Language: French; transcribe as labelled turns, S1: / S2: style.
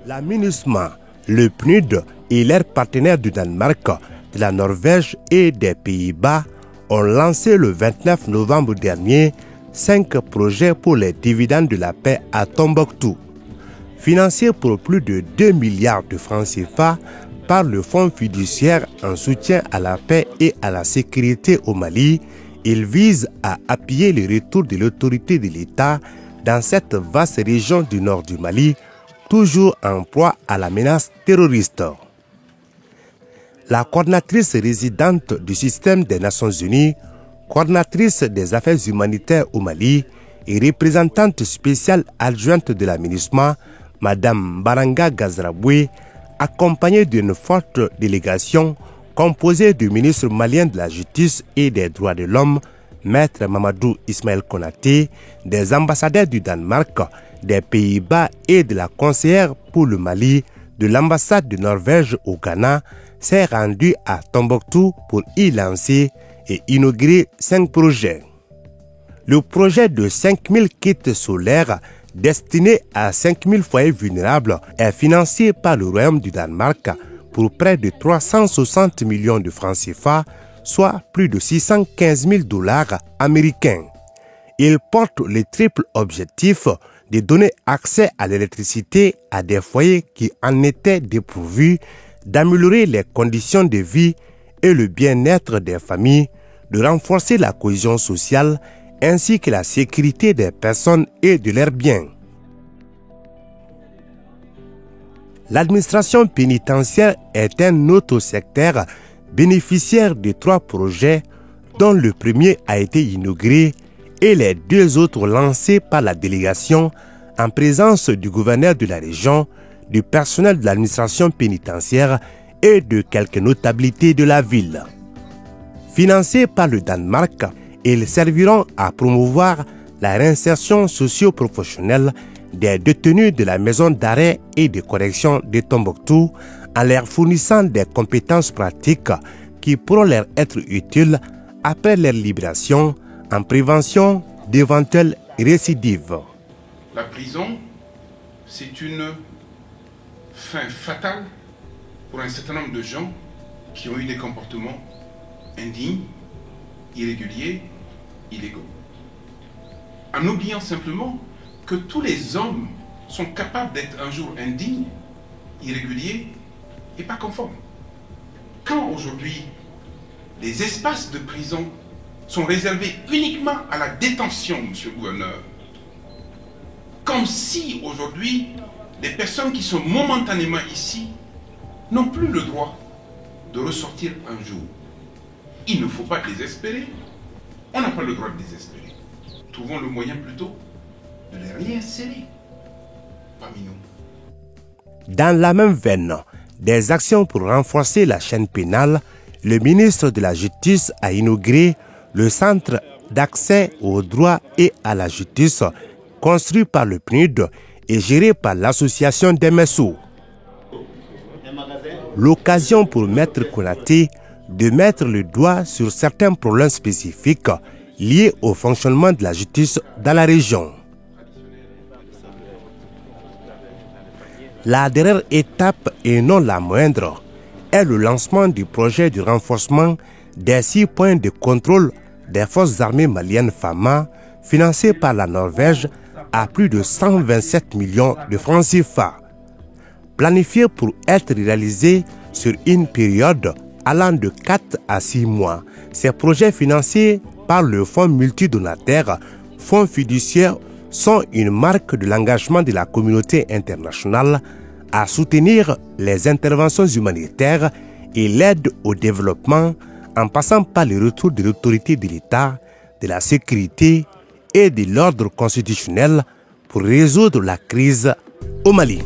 S1: La MINUSMA, le PNUD et leurs partenaires du Danemark, de la Norvège et des Pays-Bas ont lancé le 29 novembre dernier 5 projets pour les dividendes de la paix à Tombouctou. Financés pour plus de 2 milliards de francs CFA par le Fonds fiduciaire en soutien à la paix et à la sécurité au Mali, ils visent à appuyer le retour de l'autorité de l'État dans cette vaste région du nord du Mali, toujours en proie à la menace terroriste. La coordinatrice résidente du système des Nations Unies, coordinatrice des affaires humanitaires au Mali et représentante spéciale adjointe de la MINUSMA, Madame Baranga Gazraboué, accompagnée d'une forte délégation composée du ministre malien de la Justice et des Droits de l'Homme, Maître Mamadou Ismaël Konaté, des ambassadeurs du Danemark, des Pays-Bas et de la conseillère pour le Mali de l'ambassade de Norvège au Ghana, s'est rendue à Tombouctou pour y lancer et inaugurer 5 projets. Le projet de 5000 kits solaires destiné à 5000 foyers vulnérables est financé par le Royaume du Danemark pour près de 360 millions de francs CFA, soit plus de 615 000 $ américains. Il porte le triple objectif de donner accès à l'électricité à des foyers qui en étaient dépourvus, d'améliorer les conditions de vie et le bien-être des familles, de renforcer la cohésion sociale ainsi que la sécurité des personnes et de leurs biens. L'administration pénitentiaire est un autre secteur bénéficiaire de 3 projets dont le premier a été inauguré et les 2 autres lancés par la délégation en présence du gouverneur de la région, du personnel de l'administration pénitentiaire et de quelques notabilités de la ville. Financés par le Danemark, ils serviront à promouvoir la réinsertion socio-professionnelle des détenus de la maison d'arrêt et de correction de Tombouctou en leur fournissant des compétences pratiques qui pourront leur être utiles après leur libération en prévention d'éventuelles récidives.
S2: La prison, c'est une fin fatale pour un certain nombre de gens qui ont eu des comportements indignes, irréguliers, illégaux. En oubliant simplement que tous les hommes sont capables d'être un jour indignes, irréguliers et pas conformes. Quand aujourd'hui les espaces de prison sont réservés uniquement à la détention, monsieur le gouverneur, comme si aujourd'hui les personnes qui sont momentanément ici n'ont plus le droit de ressortir un jour. Il ne faut pas désespérer. On n'a pas le droit de désespérer. Trouvons le moyen plutôt de les réinsérer parmi nous.
S1: Dans la même veine, des actions pour renforcer la chaîne pénale, le ministre de la Justice a inauguré le centre d'accès au droit et à la justice construit par le PNUD et géré par l'association des Messou. L'occasion pour Maître Konaté de mettre le doigt sur certains problèmes spécifiques liés au fonctionnement de la justice dans la région. La dernière étape, et non la moindre, est le lancement du projet de renforcement des 6 points de contrôle des forces armées maliennes FAMA, financé par la Norvège à plus de 127 millions de francs CFA. Planifié pour être réalisé sur une période allant de 4 à 6 mois, ces projets financés par le Fonds multidonataire, Fonds fiduciaire, sont une marque de l'engagement de la communauté internationale à soutenir les interventions humanitaires et l'aide au développement en passant par le retour de l'autorité de l'État, de la sécurité et de l'ordre constitutionnel pour résoudre la crise au Mali.